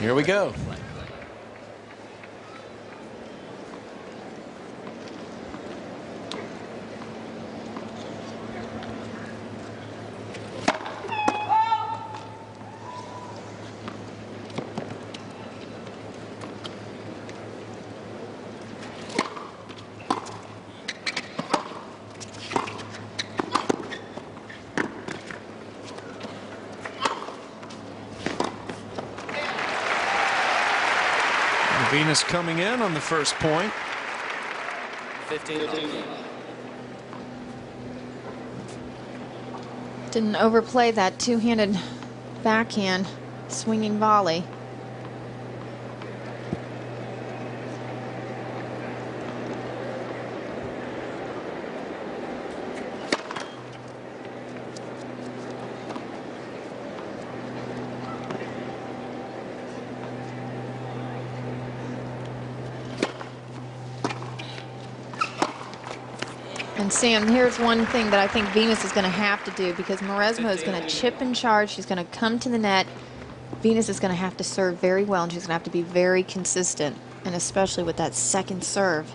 Here we go. Venus coming in on the first point. 15. Didn't overplay that two-handed backhand swinging volley. And Sam, here's one thing that I think Venus is going to have to do, because Mauresmo is going to chip and charge. She's going to come to the net. Venus is going to have to serve very well, and she's going to have to be very consistent, and especially with that second serve.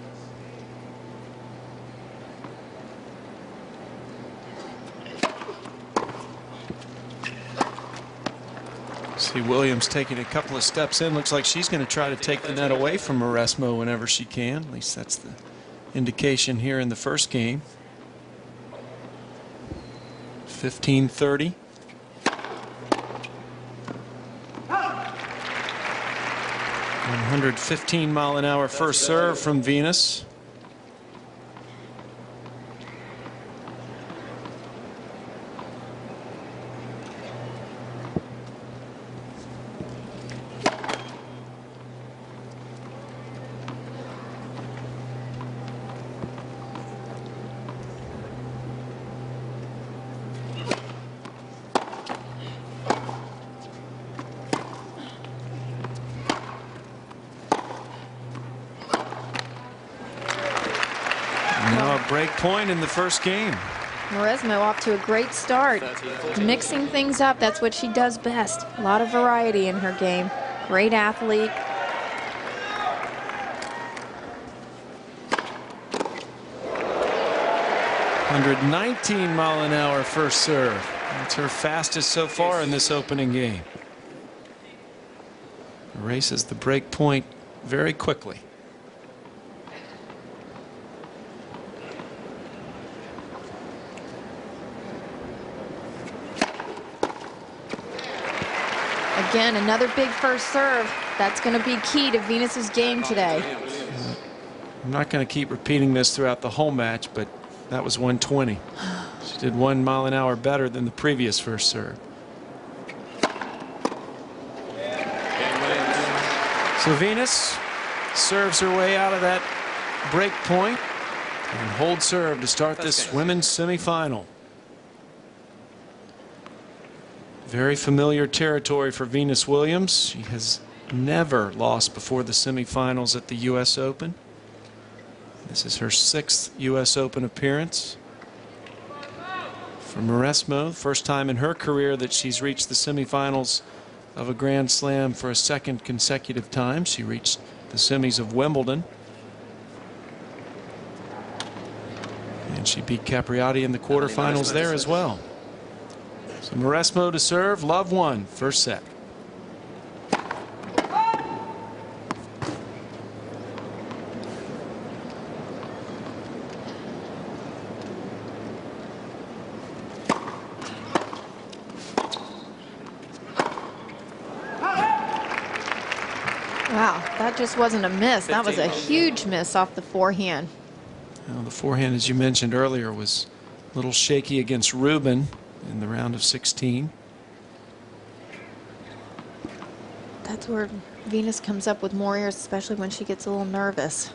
See Williams taking a couple of steps in. Looks like she's going to try to take the net away from Mauresmo whenever she can. At least that's the indication here in the first game. 15-30. 115-mile-an-hour first serve from Venus. Now a break point in the first game. Mauresmo off to a great start. Mixing things up, that's what she does best. A lot of variety in her game. Great athlete. .119-mile-an-hour first serve. That's her fastest so far in this opening game. Erases the break point very quickly. Again, another big first serve. That's going to be key to Venus's game today. I'm not going to keep repeating this throughout the whole match, but that was 120. She did 1 mile an hour better than the previous first serve. So Venus serves her way out of that break point and holds serve to start this women's semifinal. Very familiar territory for Venus Williams. She has never lost before the semifinals at the U.S. Open. This is her 6th U.S. Open appearance. For Mauresmo, first time in her career that she's reached the semifinals of a Grand Slam for a second consecutive time. She reached the semis of Wimbledon. And she beat Capriati in the quarterfinals there as well. So Mauresmo to serve, love one, first set. Wow, that just wasn't a miss. That was a huge miss off the forehand. Well, the forehand, as you mentioned earlier, was a little shaky against Rubin in the round of 16. That's where Venus comes up with more airs, especially when she gets a little nervous.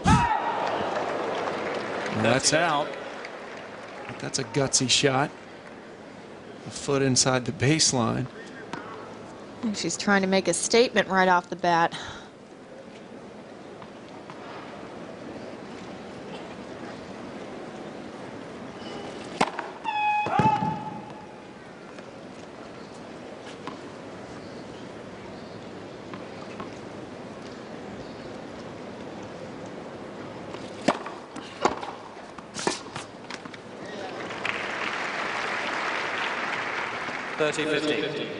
Well, that's out. But that's a gutsy shot. A foot inside the baseline. And she's trying to make a statement right off the bat. 30-15.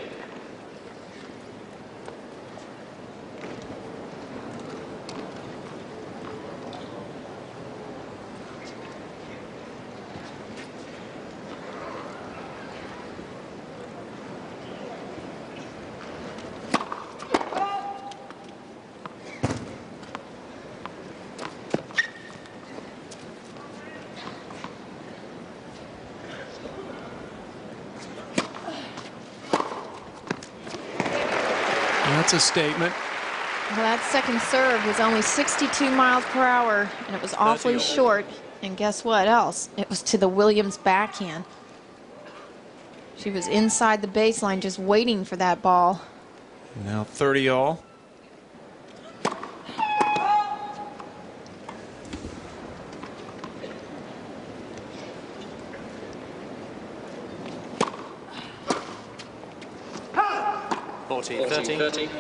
That's a statement. Well, that second serve was only 62 miles per hour, and it was awfully short. And guess what else? It was to the Williams backhand. She was inside the baseline just waiting for that ball. Now 30 all.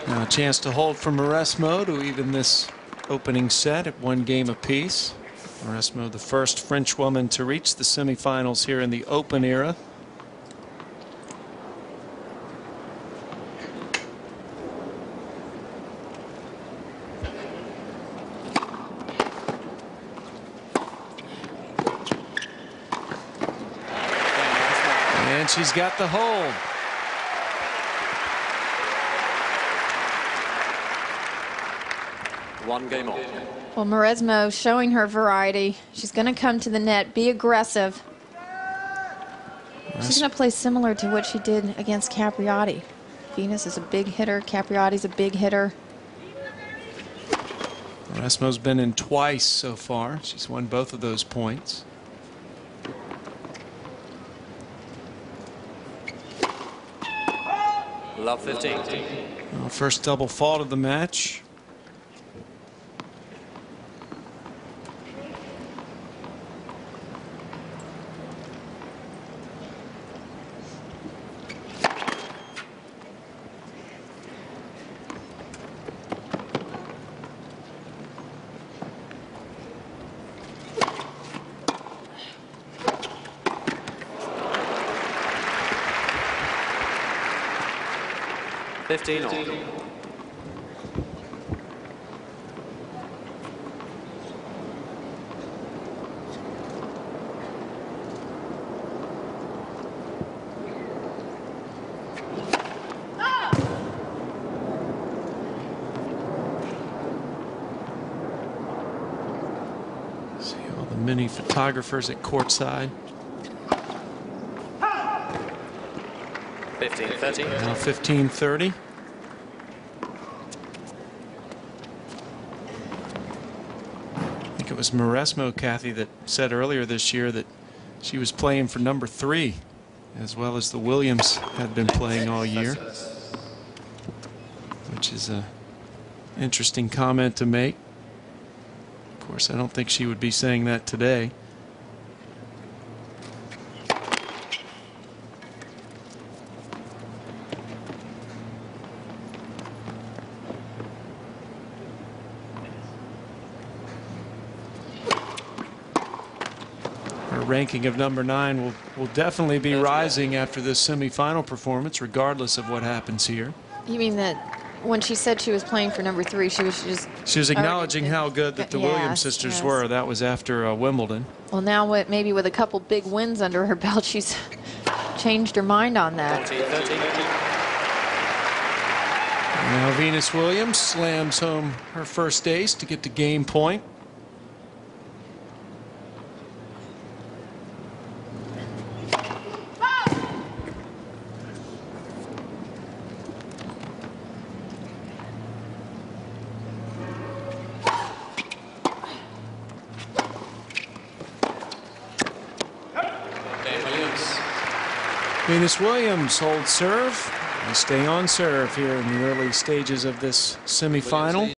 Now a chance to hold for Mauresmo to even this opening set at 1 game apiece. Mauresmo, the first French woman to reach the semifinals here in the Open era. And she's got the hold. One game off. Well, Mauresmo showing her variety. She's going to come to the net, be aggressive. She's going to play similar to what she did against Capriati. Venus is a big hitter. Capriati's a big hitter. Mauresmo's been in twice so far. She's won both of those points. Love 15. Well, first double fault of the match. Fifteen all. See all the mini photographers at courtside. 15-30. Now 15-30. I think it was Mauresmo, Kathy, that said earlier this year that she was playing for number 3, as well as the Williams had been playing all year, which is a interesting comment to make. Of course, I don't think she would be saying that today. Her ranking of number 9 will definitely be rising after this semifinal performance, regardless of what happens here. You mean that when she said she was playing for number 3, she was acknowledging how good that the Williams sisters were. That was after Wimbledon. Well, now maybe with a couple big wins under her belt, she's changed her mind on that. 14-13. Now Venus Williams slams home her first ace to get to game point. Venus Williams holds serve. They stay on serve here in the early stages of this semifinal.